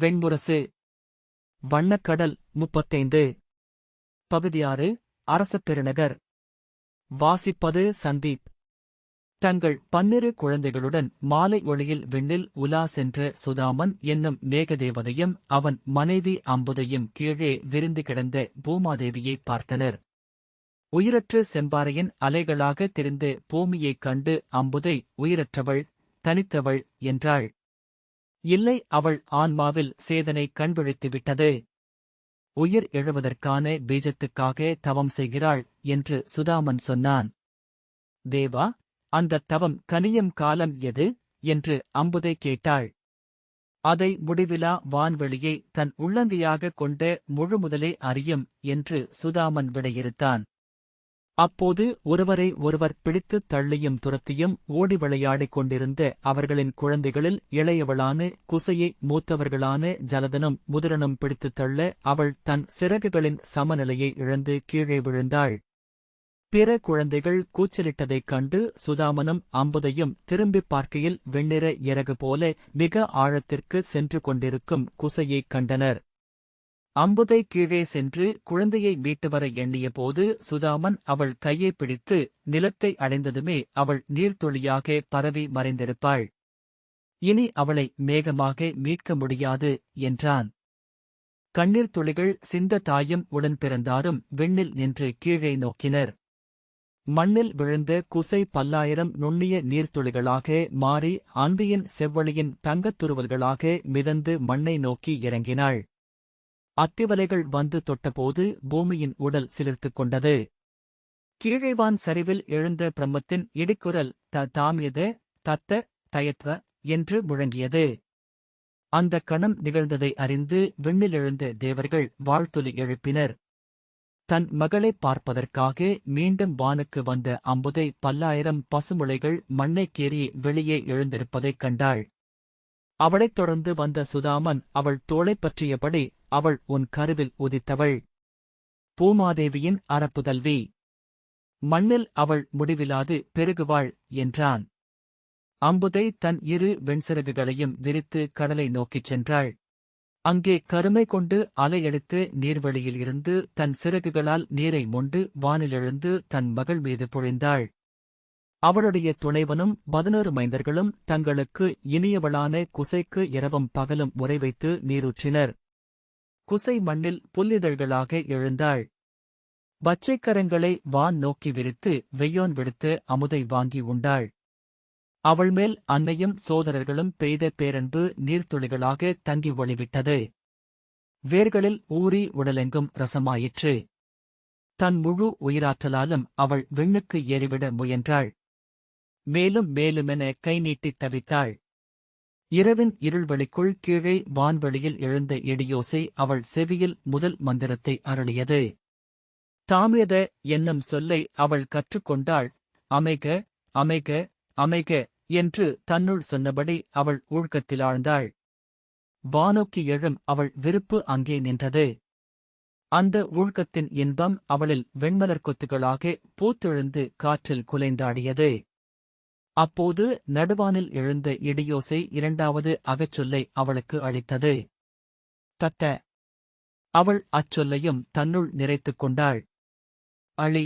வெண்முரசு. வண்ணக்கடல் 35. பகுதி 6. அரசப்பெருநகர். வாசிப்பது சந்தீப். தங்கள் 12 குழந்தைகளுடன் மாலை ஒளியில் விண்ணில் உலா சென்ற சுதாமன் என்னும் மேகதேவதையும் அவன் மனைவி அம்புதையும் கீழே விரிந்து கிடந்த பூமாதேவியைப் பார்த்தனர். உயிரற்ற செம்பாறையின் அலைகளாக தெரிந்த பூமியைக் கண்டு அம்புதை உயிரற்றவள், தனித்தவள் என்றாள். இல்லை, அவள் ஆன்மாவில் சேதனை கண்விழித்துவிட்டது. உயிர் எழுவதற்கான பீஜத்துக்காக தவம் செய்கிறாள் என்று சுதாமன் சொன்னான். தேவா, அந்தத் தவம் கனியும் காலம் எது என்று அம்புதை கேட்டாள். அதை முடிவிலா வான்வெளியை தன் உள்ளங்கையாகக் கொண்ட முழுமுதலே அறியும் என்று சுதாமன் விடையிறுத்தான். அப்போது ஒருவரை ஒருவர் பிடித்துத் தள்ளியும் துரத்தியும் ஓடி விளையாடிக் கொண்டிருந்த அவர்களின் குழந்தைகளில் இளையவளான குசையை மூத்தவர்களான ஜலதனும் முதிரனும் பிடித்துத் தள்ள அவள் தன் சிறகுகளின் சமநிலையை இழந்து கீழே விழுந்தாள். பிற குழந்தைகள் கூச்சலிட்டதைக் கண்டு சுதாமனும் அம்புதையும் திரும்பிப் பார்க்கையில் வெண்ணிற இறகு போல மிக ஆழத்திற்கு சென்று கொண்டிருக்கும் குசையைக் கண்டனர். அம்புதை கீழே சென்று குழந்தையை மீட்டுவர எண்ணியபோது சுதாமன் அவள் கையை பிடித்து நிலத்தை அடைந்ததுமே அவள் நீர்த்துளியாக பரவி மறைந்திருப்பாள். இனி அவளை மேகமாக மீட்க முடியாது என்றான். கண்ணீர் துளிகள் சிந்த தாயும் உடன் பிறந்தாரும் விண்ணில் நின்று கீழே நோக்கினர். மண்ணில் விழுந்த குசை பல்லாயிரம் நுண்ணிய நீர்த்துளிகளாக மாறி அந்தியின் செவ்வழியின் தங்கத் துருவல்களாக மிதந்து மண்ணை நோக்கி இறங்கினாள். அத்திவலைகள் வந்து தொட்டபோது பூமியின் உடல் சிலிர்த்துக் கொண்டது. கீழைவான் சரிவில் எழுந்த பிரம்மத்தின் இடிக்குரல் தாமியத தத்த தயத்வ என்று முழங்கியது. அந்த கணம் நிகழ்ந்ததை அறிந்து விண்ணிலெழுந்த தேவர்கள் வாழ்த்துலி எழுப்பினர். தன் மகளைப் பார்ப்பதற்காக மீண்டும் வானுக்கு வந்த அம்புதை பல்லாயிரம் பசுமுளைகள் மண்ணைக் கீறி வெளியே எழுந்திருப்பதைக் கண்டாள். அவளைத் தொடர்ந்து வந்த சுதாமன் அவள் தோளைப் பற்றியபடி, அவள் உன் கருவில் உதித்தவள், பூமாதேவியின் அரப்புதல்வி. மண்ணில் அவள் முடிவிலாது பெருகுவாள் என்றான். அம்புதை தன் இரு வெண்சிறகுகளையும் விரித்து கடலை நோக்கிச் சென்றாள். அங்கே கருமை கொண்டு அலையெடுத்து நீர்வெளியில் இருந்து தன் சிறகுகளால் நீரை மொண்டு வானிலெழுந்து தன் மகள் மீது பொழிந்தாள். அவளுடைய துணைவனும் 11 மைந்தர்களும் தங்களுக்கு இனியவளான குசைக்கு இரவும் பகலும் உரை வைத்து நீரூற்றினர். குசை மண்ணில் புல்லிதழ்களாக எழுந்தாள். பச்சைக்கரங்களை வான் நோக்கி விரித்து வெய்யோன் விடுத்து அமுதை வாங்கி உண்டாள். அவள் மேல் அன்னையும் சோதரர்களும் பெய்த பேரன்பு நீர்த்துளிகளாக தங்கி ஒளிவிட்டது. வேர்களில் ஊறி உடலெங்கும் ரசமாயிற்று. தன் முழு உயிராற்றலாலும் அவள் விண்ணுக்கு ஏறிவிட முயன்றாள். மேலும் மேலுமென கை நீட்டித் தவித்தாள். இரவின் இருள்வெளிக்குள் கீழே வான்வெளியில் எழுந்த இடியோசை அவள் செவியில் முதல் மந்திரத்தை அருளியது. தாமியத என்னும் சொல்லை அவள் கற்றுக்கொண்டாள். அமைக அமைக அமைக என்று தன்னுள் சொன்னபடி அவள் ஊழ்க்கத்தில் ஆழ்ந்தாள். வானோக்கி எழும் அவள் விருப்பு அங்கே நின்றது. அந்த ஊழ்க்கத்தின் இன்பம் அவளில் வெண்மலர் கொத்துகளாக பூத்தெழுந்து காற்றில் குலைந்தாடியது. அப்போது நடுவானில் எழுந்த இடியோசை 2வது அகச்சொல்லை அவளுக்கு அளித்தது. தத்த. அவள் அச்சொல்லையும் தன்னுள் நிறைத்துக் கொண்டாள். அழி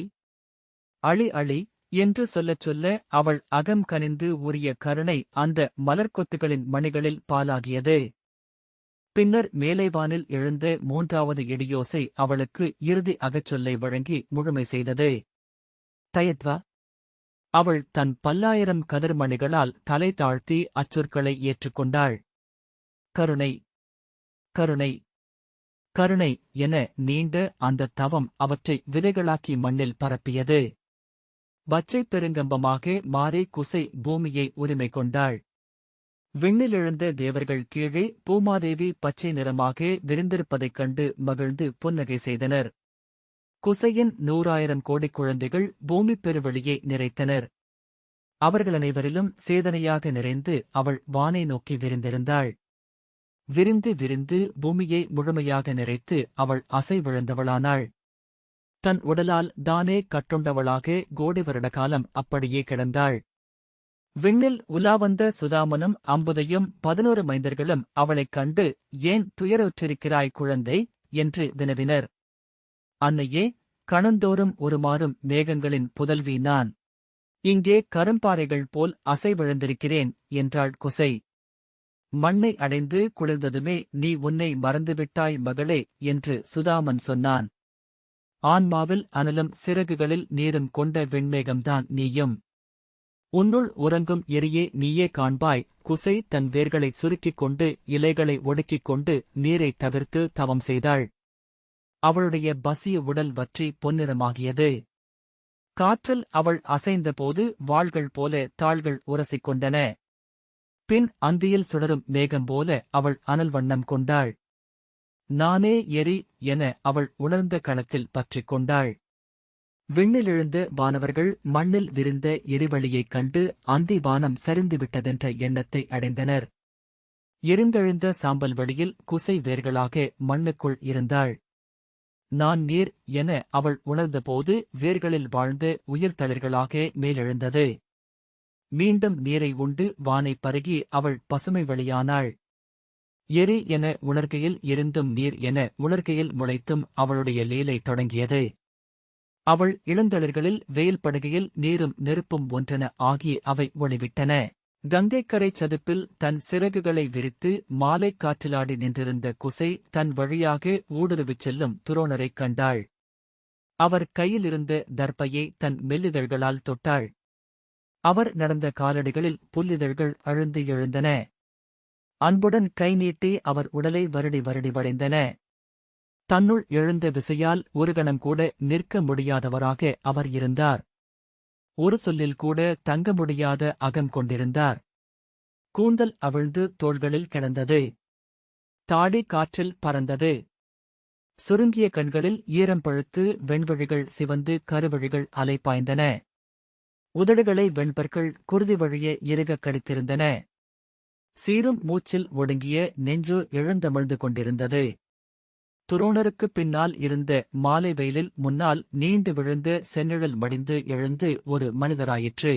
அழி அழி என்று சொல்லச் சொல்ல அவள் அகம் கனிந்து ஊறிய கருணை அந்த மலர்கொத்துகளின் மணிகளில் பாலாகியது. பின்னர் மேலைவானில் எழுந்த 3வது இடியோசை அவளுக்கு இறுதி அகச்சொல்லை வழங்கி முழுமை செய்தது. தயத்வா. அவள் தன் பல்லாயிரம் கதிர்மணிகளால் தலை தாழ்த்தி அச்சொற்களை ஏற்றுக்கொண்டாள். கருணை கருணை கருணை என நீண்ட அந்தத் தவம் அவற்றை விதைகளாக்கி மண்ணில் பரப்பியது. பச்சைப் பெருங்கம்பமாக மாறி குசை பூமியை உரிமை கொண்டாள். விண்ணிலெழுந்த தேவர்கள் கீழே பூமாதேவி பச்சை நிறமாக விரிந்திருப்பதைக் கண்டு மகிழ்ந்து புன்னகை செய்தனர். குசையின் 100,000 கோடிக் குழந்தைகள் பூமிப் பெருவெளியை நிறைத்தனர். அவர்களனைவரிலும் சேதனையாக நிறைந்து அவள் வானை நோக்கி விரிந்திருந்தாள். விரிந்து விரிந்து பூமியை முழுமையாக நிறைத்து அவள் அசைவிழந்தவளானாள். தன் உடலால் தானே கட்டுண்டவளாக கோடி வருடகாலம் அப்படியே கிடந்தாள். விண்ணில் உலாவந்த சுதாமனும் அம்புதையும் 11 மைந்தர்களும் அவளைக் கண்டு, ஏன் துயருற்றிருக்கிறாய் குழந்தை? என்று வினவினர். அன்னையே, கணந்தோறும் உருமாறும் மேகங்களின் புதல்வி நான். இங்கே கரும்பாறைகள் போல் அசைவிழந்திருக்கிறேன் என்றாள் குசை. மண்ணை அடைந்து குளிர்ந்ததுமே நீ உன்னை மறந்துவிட்டாய் மகளே என்று சுதாமன் சொன்னான். ஆன்மாவில் அனலும் சிறகுகளில் நீரும் கொண்ட வெண்மேகம்தான் நீயும். உன்னுள் உறங்கும் எரியே நீயே காண்பாய். குசை தன் வேர்களை சுருக்கிக் கொண்டு இலைகளை ஒடுக்கிக் கொண்டு நீரை தவிர்த்து தவம் செய்தாள். அவளுடைய பசிய உடல் வற்றி பொன்னிறமாகியது. காற்றில் அவள் அசைந்தபோது வாள்கள் போல தாள்கள் உரசிக் கொண்டன. பின் அந்தியில் சுடரும் மேகம் போல அவள் அனல் வண்ணம் கொண்டாள். நானே எரி என அவள் உணர்ந்த களத்தில் பற்றிக் கொண்டாள். விண்ணிலெழுந்த வானவர்கள் மண்ணில் விரிந்த எரிவளியைக் கண்டு அந்தி வானம் சரிந்துவிட்டதென்ற எண்ணத்தை அடைந்தனர். எரிந்தெழுந்த சாம்பல் வழியில் குசை வேர்களாக மண்ணுக்குள் இருந்தாள். நான் நீர் என அவள் உணர்ந்தபோது வேர்களில் வாழ்ந்த உயிர்த்தளிர்களாக மேலெழுந்தது. மீண்டும் நீரை உண்டு வானை பருகி அவள் பசுமை வழியானாள். எரி என உணர்கையில் எரிந்தும் நீர் என உணர்கையில் முளைத்தும் அவளுடைய லீலை தொடங்கியது. அவள் இளந்தளிர்களில் வெயில் படுகையில் நீரும் நெருப்பும் ஒன்றென ஆகி அவை ஒளிவிட்டன. கங்கைக்கரை சதுப்பில் தன் சிறகுகளை விரித்து மாலைக் காற்றிலாடி நின்றிருந்த குசை தன் வழியாக ஊடுருவிச் செல்லும் துரோணரைக் கண்டாள். அவர் கையிலிருந்த தர்ப்பையை தன் மெல்லிதழ்களால் தொட்டாள். அவர் நடந்த காலடிகளில் புல்லிதழ்கள் அழுந்து எழுந்தன. அன்புடன் கை நீட்டி அவர் உடலை வருடி வருடி வளைந்தன. தன்னுள் எழுந்த விசையால் ஒரு கணங்கூட நிற்க முடியாதவராக அவர் இருந்தார். ஒரு சொல்லில் கூட தங்க முடியாத அகம் கொண்டிருந்தார். கூந்தல் அவிழ்ந்து தோள்களில் கிடந்தது. தாடி காற்றில் பறந்தது. சுருங்கிய கண்களில் ஈரம் பழுத்து வெண்விழிகள் சிவந்து கருவிழிகள் அலைபாய்ந்தன. உதடுகளை வெண்பற்கள் குருதி வழிய இறுகக் கடித்திருந்தன. சீரும் மூச்சில் ஒடுங்கிய நெஞ்சு எழுந்தமிழ்ந்து கொண்டிருந்தது. துரோணருக்குப் பின்னால் இருந்த மாலை வெயிலில் முன்னால் நீண்டு விழுந்த செந்நிழல் மடிந்து எழுந்து ஒரு மனிதராயிற்று.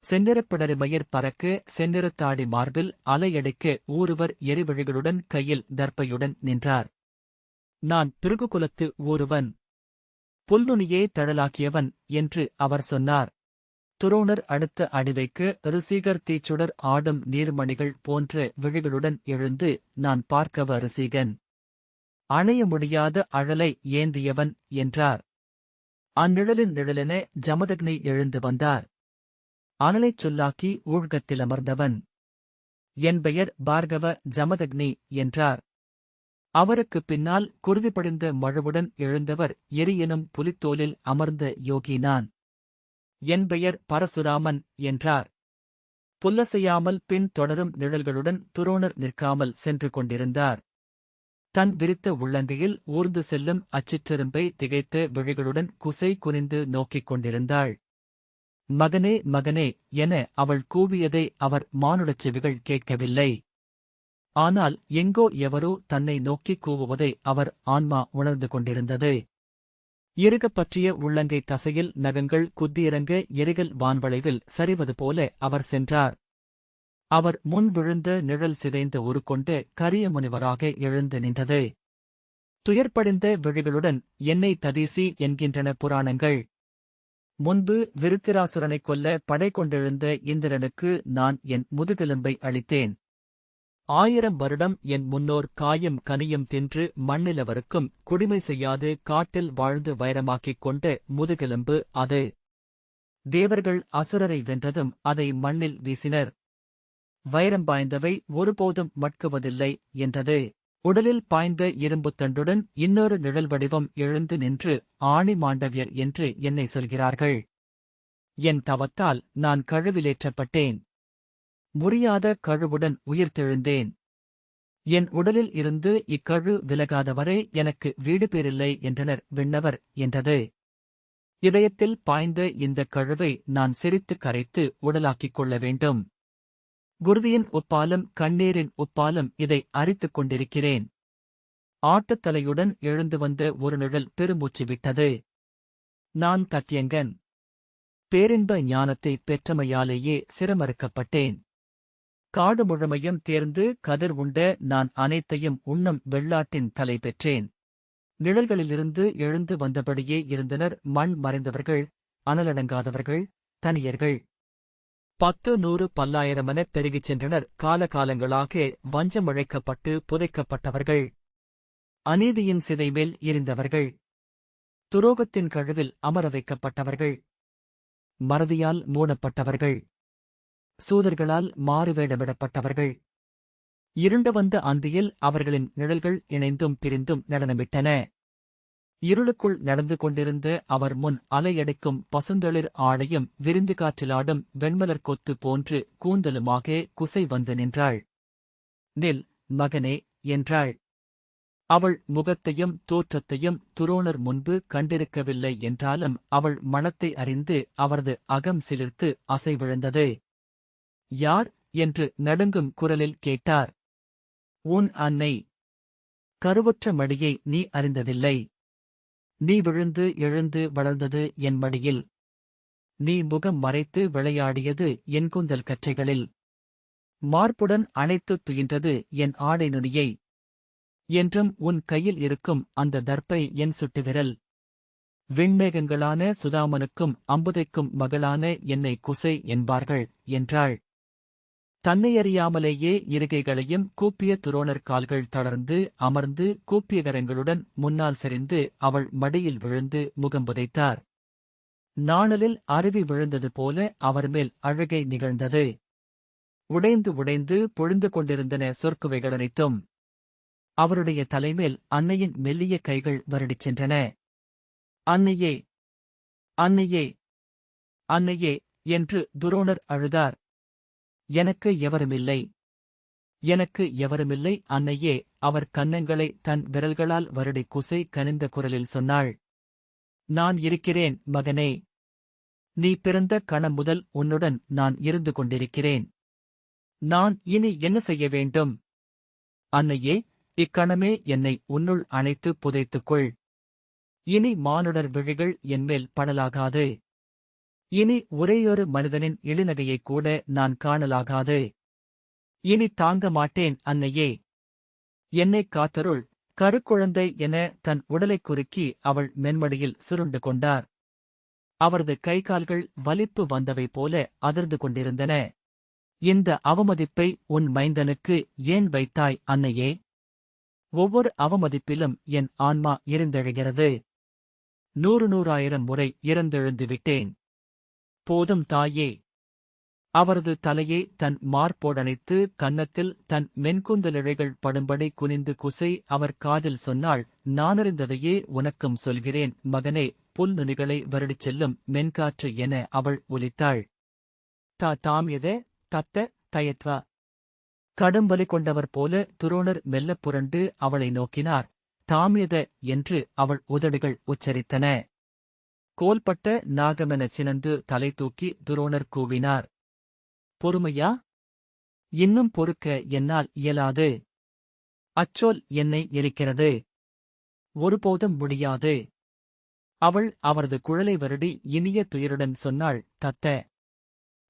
செந்நிறப்பிடரி மயிர் பறக்க செந்நிறத்தாடி மார்பில் அலையடிக்க ஊருவர் எரிவழிகளுடன் கையில் தர்ப்பையுடன் நின்றார். நான் பிருகுகுலத்து ஊருவன், புல்நுனியே தழலாக்கியவன் என்று அவர் சொன்னார். துரோணர் அடுத்த அடிவைக்கு ரிசீகர் தீச்சுடர் ஆடும் நீர்மணிகள் போன்ற விழிகளுடன் எழுந்து நான் பார்க்கவ ரிசீகன், அணைய முடியாத அழலை ஏந்தியவன் என்றார். அந்நிழலின் நிழலென ஜமதக்னி எழுந்து வந்தார். அனலைச் சொல்லாக்கி ஊழ்கத்தில் அமர்ந்தவன். என் பெயர் பார்கவ ஜமதக்னி என்றார். அவருக்குப் பின்னால் குருதிபடிந்த மழுவுடன் எழுந்தவர் எரி எனும் புலித்தோலில் அமர்ந்த யோகி நான். என் பெயர் பரசுராமன் என்றார். புல்லசையாமல் பின் தொடரும் நிழல்களுடன் துரோணர் நிற்காமல் சென்று கொண்டிருந்தார். தன் விரித்த உள்ளங்கையில் ஊர்ந்து செல்லும் அச்சிற்றெரும்பை திகைத்த விழிகளுடன் குசை குனிந்து நோக்கிக் கொண்டிருந்தாள். மகனே மகனே என அவள் கூவியதை அவர் மானுடச் செவிகள் கேட்கவில்லை. ஆனால் எங்கோ எவரோ தன்னை நோக்கிக் கூவுவதை அவர் ஆன்மா உணர்ந்து கொண்டிருந்தது. இறுகப் பற்றிய உள்ளங்கை தசையில் நகங்கள் குத்தியிறங்க எரிகல் வான்வளைவில் சரிவது போல அவர் சென்றார். அவர் முன் விழுந்த நிழல் சிதைந்த உருக்கொண்ட கரிய முனிவராக எழுந்து நின்றது. துயர்ப்படைந்த விழிகளுடன் என்னை ததீசி என்கின்றன புராணங்கள். முன்பு விருத்திராசுரனைக் கொல்ல படை கொண்டெழுந்த இந்திரனுக்கு நான் என் முதுகெலும்பை அளித்தேன். 1000 வருடம் என் முன்னோர் காயும் கனியும் தின்று மண்ணிலவருக்கும் குடிமை செய்யாது காட்டில் வாழ்ந்து வைரமாக்கிக் கொண்ட முதுகெலும்பு அது. தேவர்கள் அசுரரை வென்றதும் அதை மண்ணில் வீசினர். வைரம் பாய்ந்தவை ஒருபோதும் மட்குவதில்லை என்றது. உடலில் பாய்ந்த இரும்புத் தண்டுடன் இன்னொரு நிழல் வடிவம் எழுந்து நின்று ஆணி மாண்டவியர் என்று என்னை சொல்கிறார்கள். என் தவத்தால் நான் கழுவிலேற்றப்பட்டேன். முறியாத கழுவுடன் உயிர்த்தெழுந்தேன். என் உடலில் இருந்து இக்கழு விலகாதவரை எனக்கு வீடு பேரில்லை என்றனர் விண்ணவர் என்றது. இதயத்தில் பாய்ந்த இந்தக் கழுவை நான் சிரித்துக் கரைத்து உடலாக்கிக் கொள்ள வேண்டும். குருதியின் உப்பாலும் கண்ணீரின் உப்பாலும் இதை அரித்துக் கொண்டிருக்கிறேன். ஆட்டுத்தலையுடன் எழுந்து வந்த ஒரு நிழல் பெருமூச்சு விட்டது. நான் தத்யங்கன். பேரின்ப ஞானத்தை பெற்றமையாலேயே சிரமறுக்கப்பட்டேன். காடு முழுமையும் தேர்ந்து கதிர் உண்ட நான் அனைத்தையும் உண்ணும் வெள்ளாட்டின் தலை பெற்றேன். நிழல்களிலிருந்து எழுந்து வந்தபடியே இருந்தனர் மண் மறைந்தவர்கள், அனலடங்காதவர்கள், தனியர்கள். 10 100 பல்லாயிரமெனப் பெருகிச் சென்றனர் காலகாலங்களாக வஞ்சமிழைக்கப்பட்டு புதைக்கப்பட்டவர்கள். அநீதியின் சிதைமேல் எரிந்தவர்கள். துரோகத்தின் கழுவில் அமர வைக்கப்பட்டவர்கள். மறதியால் மூடப்பட்டவர்கள். சூதர்களால் மாறுவேடமிடப்பட்டவர்கள். இருண்டு வந்த அந்தியில் அவர்களின் நிழல்கள் இணைந்தும் பிரிந்தும் நடனமிட்டன. இருளுக்குள் நடந்து கொண்டிருந்த அவர் முன் அலையடிக்கும் பசுந்தளிர் ஆடையும் விரிந்து காற்றிலாடும் வெண்மலர் கொத்து போன்று கூந்தலுமாக குசை வந்து நின்றாள். நில், மகனே என்றாள். அவள் முகத்தையும் தோற்றத்தையும் துரோணர் முன்பு கண்டிருக்கவில்லை என்றாலும் அவள் மனத்தை அறிந்து அவரது அகம் சிலிர்த்து அசைவிழந்தது. யார் என்று நடுங்கும் குரலில் கேட்டார். உன் அன்னை. கருவுற்ற மடியை நீ அறிந்ததில்லை. நீ விழுந்து எழுந்து வளர்ந்தது என் மடியில். நீ முகம் மறைத்து விளையாடியது என் கூந்தல் கற்றைகளில். மார்புடன் அணைத்துத் துயின்றது என் ஆடை நுனியை. என்றும் உன் கையில் இருக்கும் அந்த தர்ப்பை என் சுட்டுவிரல். விண்மேகங்களான சுதாமனுக்கும் அம்புதைக்கும் மகளான என்னை குசை என்பார்கள் என்றாள். தன்னையறியாமலேயே இருகைகளையும் கூப்பிய துரோணர் கால்கள் தளர்ந்து அமர்ந்து கூப்பிய கரங்களுடன் முன்னால் சரிந்து அவள் மடியில் விழுந்து முகம் புதைத்தார். நாணலில் அருவி விழுந்தது போல அவர் மேல் அழுகை நிகழ்ந்தது. உடைந்து உடைந்து பொழிந்து கொண்டிருந்தன சொற்குவைகள் அனைத்தும். அவருடைய தலைமேல் அன்னையின் மெல்லிய கைகள் வருடிச் சென்றன. அன்னையே, அன்னையே, அன்னையே என்று துரோணர் அழுதார். எனக்கு எவருமில்லை, எனக்கு எவருமில்லை அன்னையே. அவர் கன்னங்களை தன் விரல்களால் வருடி குசை கனிந்த குரலில் சொன்னாள். நான் இருக்கிறேன் மகனே. நீ பிறந்த கணம் முதல் உன்னுடன் நான் இருந்து கொண்டிருக்கிறேன். நான் இனி என்ன செய்ய வேண்டும்? அன்னையே, இக்கணமே என்னை உன்னுள் அணைத்து புதைத்துக்கொள். இனி மானுடர் விழிகள் என்மேல் படலாகாது. இனி ஒரேயொரு மனிதனின் இழிநகையைக் கூட நான் காணலாகாது. இனி தாங்க மாட்டேன் அன்னையே. என்னைக் காத்தருள். கருக்குழந்தை என தன் உடலைக் குறுக்கி அவள் மென்மடியில் சுருண்டு கொண்டார். அவரது கைகால்கள் வலிப்பு வந்தவை போல அதிர்ந்து கொண்டிருந்தன. இந்த அவமதிப்பை உன் மைந்தனுக்கு ஏன் வைத்தாய் அன்னையே? ஒவ்வொரு அவமதிப்பிலும் என் ஆன்மா எரிந்தெழுகிறது. 100 முறை இறந்தெழுந்து விட்டேன். போதும் தாயே. அவரது தலையை தன் மார்போடணைத்து கன்னத்தில் தன் மென்கூந்தலிழைகள் படும்படி குனிந்து குசை அவர் காதில் சொன்னாள். நானறிந்ததையே உனக்கும் சொல்கிறேன் மகனே. புல் நுனிகளை வருடிச் செல்லும் மென்காற்று என அவள் ஒலித்தாள். தாமியத தத்த தயத்வா. கடும்பலி கொண்டவர் போல துரோணர் மெல்லப் புரண்டு அவளை நோக்கினார். தாமியத என்று அவள் உதடுகள் உச்சரித்தன. கோல்பட்ட நாகமென சினந்து தலை தூக்கி துரோணர் கூவினார். பொறுமையா? இன்னும் பொறுக்க என்னால் இயலாது. அச்சொல் என்னை எரிக்கிறது. ஒருபோதும் முடியாது. அவள் அவரது குழலை வருடி இனிய துயருடன் சொன்னாள். தத்த.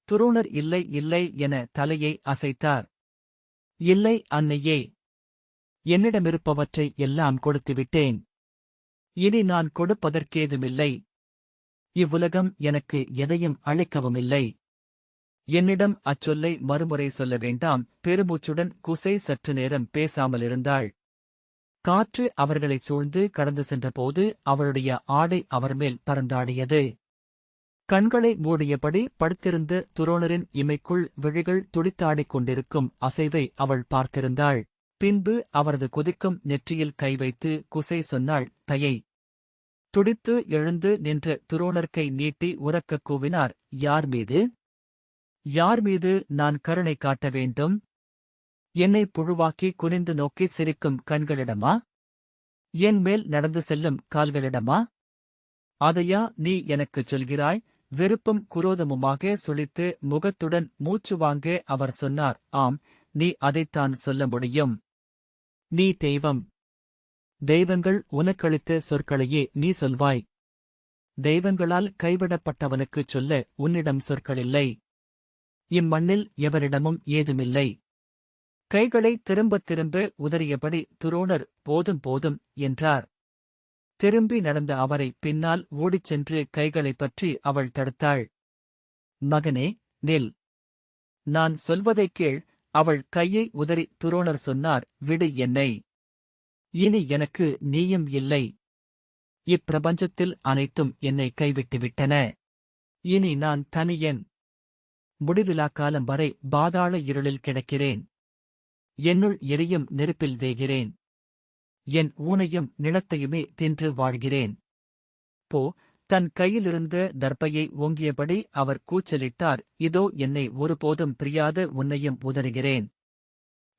துரோணர் இல்லை இல்லை என தலையை அசைத்தார். இல்லை அன்னையே. என்னிடமிருப்பவற்றை எல்லாம் கொடுத்துவிட்டேன். இனி நான் கொடுப்பதற்கேதுமில்லை. இவ்வுலகம் எனக்கு எதையும் அளிக்கவுமில்லை. என்னிடம் அச்சொல்லை மறுமுறை சொல்ல வேண்டாம். பெருமூச்சுடன் குசை சற்று நேரம் பேசாமலிருந்தாள். காற்று அவர்களைச் சூழ்ந்து கடந்து சென்றபோது அவளுடைய ஆடை அவர் மேல் பறந்தாடியது. கண்களை மூடியபடி படுத்திருந்த துரோணரின் இமைக்குள் விழிகள் துடித்தாடிக் கொண்டிருக்கும் அசைவை அவள் பார்த்திருந்தாள். பின்பு அவரது கொதிக்கும் நெற்றியில் கை வைத்து குசை சொன்னாள். தயை. துடித்து எழுந்து நின்ற துரோணர் கை நீட்டி உரக்கக் கூவினார். யார் மீது? யார் மீது நான் கருணை காட்ட வேண்டும்? என்னை புழுவாக்கி குனிந்து நோக்கி சிரிக்கும் கண்களிடமா? என் மேல் நடந்து செல்லும் கால்களிடமா? அதையா நீ எனக்குச் சொல்கிறாய்? வெறுப்பும் குரோதமுமாக சுளித்து முகத்துடன் மூச்சு வாங்க அவர் சொன்னார். ஆம், நீ அதைத்தான் சொல்ல முடியும். நீ தெய்வம். தெய்வங்கள் உனக்களித்த சொற்களையே நீ சொல்வாய். தெய்வங்களால் கைவிடப்பட்டவனுக்குச் சொல்ல உன்னிடம் சொற்களில்லை. இம்மண்ணில் எவரிடமும் ஏதுமில்லை. கைகளை திரும்பத் திரும்ப உதறியபடி துரோணர் போதும் போதும் என்றார். திரும்பி நடந்த அவரை பின்னால் ஓடிச் சென்று கைகளைப் பற்றி அவள் தடுத்தாள். மகனே, நில். நான் சொல்வதைக் கேள். அவள் கையை உதறி துரோணர் சொன்னார், விடு என்னை. இனி எனக்கு நீயும் இல்லை. இப்பிரபஞ்சத்தில் அனைத்தும் என்னை கைவிட்டுவிட்டன. இனி நான் தனியன். முடிவிலாக்காலம் வரை பாதாள இருளில் கிடக்கிறேன். என்னுள் எரியும் நெருப்பில் வேகிறேன். என் ஊனையும் நிலத்தையுமே தின்று வாழ்கிறேன். போ. தன் கையிலிருந்த தர்பையை ஓங்கியபடி அவர் கூச்சலிட்டார், இதோ என்னை ஒருபோதும் பிரியாத உன்னையும் உதறுகிறேன்.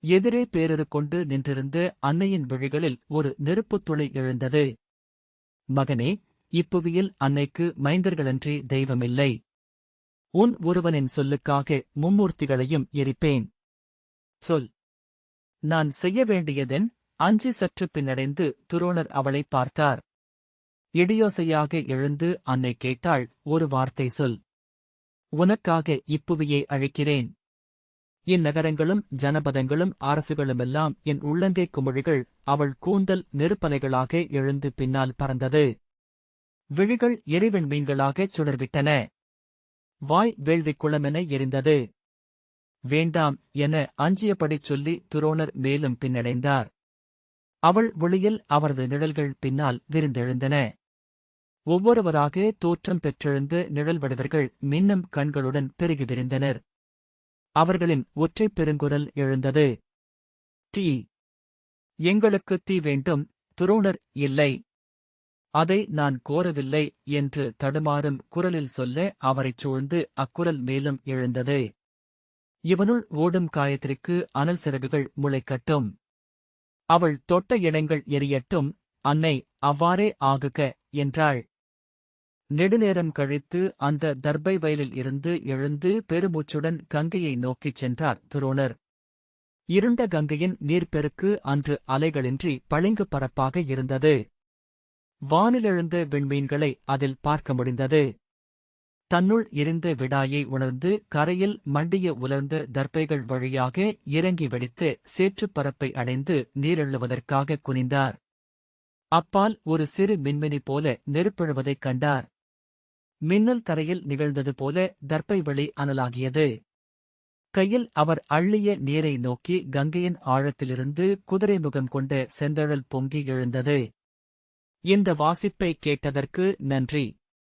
எதிரே பேரறு கொண்டு நின்றிருந்த அன்னையின் விழிகளில் ஒரு நெருப்புத் துளி எழுந்தது. மகனே, இப்புவியில் அன்னைக்கு மைந்தர்களன்றி தெய்வமில்லை. உன் ஒருவனின் சொல்லுக்காக மும்மூர்த்திகளையும் எரிப்பேன். சொல். நான் செய்ய வேண்டியதென்? அஞ்சி சற்று பின்னடைந்து துரோணர் அவளைப் பார்த்தார். இடியோசையாக எழுந்து அன்னை கேட்டாள், ஒரு வார்த்தை சொல். உனக்காக இப்புவியை அழிக்கிறேன். இந்நகரங்களும் ஜனபதங்களும் அரசுகளுமெல்லாம் என் உள்ளங்கை குமிழிகள். அவள் கூந்தல் நெருப்பலைகளாக எழுந்து பின்னால் பறந்தது. விழிகள் எரிவெண் மீன்களாகச் சுடர்விட்டன. வாய் வேள்விக் குளமென எரிந்தது. வேண்டாம் என அஞ்சியபடிச் சொல்லி துரோணர் மேலும் பின்னடைந்தார். அவள் ஒளியில் அவரது நிழல்கள் பின்னால் விரிந்தெழுந்தன. ஒவ்வொருவராக தோற்றம் பெற்றெழுந்த நிழல் வடிவர்கள் மின்னும் கண்களுடன் பெருகி விரிந்தனர். அவர்களின் ஒற்றைப் பெருங்குரல் எழுந்தது. தீ. எங்களுக்கு தீ வேண்டும். துரோணர், இல்லை. அதை நான் கோரவில்லை என்று தடுமாறும் குரலில் சொல்ல அவரைச் சூழ்ந்து அக்குரல் மேலும் எழுந்தது. இவனுள் ஓடும் காயத்ரிக்கு அனல் சிறகுகள் முளைக்கட்டும். அவள் தொட்ட இடங்கள் எரியட்டும். அன்னை, அவ்வாறே ஆகுக என்றாள். நெடுநேரம் கழித்து அந்த தர்பை வயலில் இருந்து எழுந்து பெருமூச்சுடன் கங்கையை நோக்கிச் சென்றார் துரோணர். இருண்ட கங்கையின் நீர்ப்பெருக்கு அன்று அலைகளின்றி பளிங்கு பரப்பாக இருந்தது. வானிலெழுந்த விண்மீன்களை அதில் பார்க்க முடிந்தது. தன்னுள் எரிந்த விடாயை உணர்ந்து கரையில் மண்டிய உலர்ந்த தர்பைகள் வழியாக இறங்கி வெடித்து சேற்றுப் பரப்பை அடைந்து நீரெழுவதற்காக குனிந்தார். அப்பால் ஒரு சிறு மின்மினி போல நெருப்பெழுவதைக் கண்டார். மின்னல் தரையில் நிகழ்ந்தது போல தர்பை வெளி அனலாகியது. கையில் அவர் அள்ளிய நீரை நோக்கி கங்கையின் ஆழத்திலிருந்து குதிரை முகம் கொண்ட செந்தழல் பொங்கி எழுந்தது. இந்த வாசிப்பை கேட்டதற்கு நன்றி.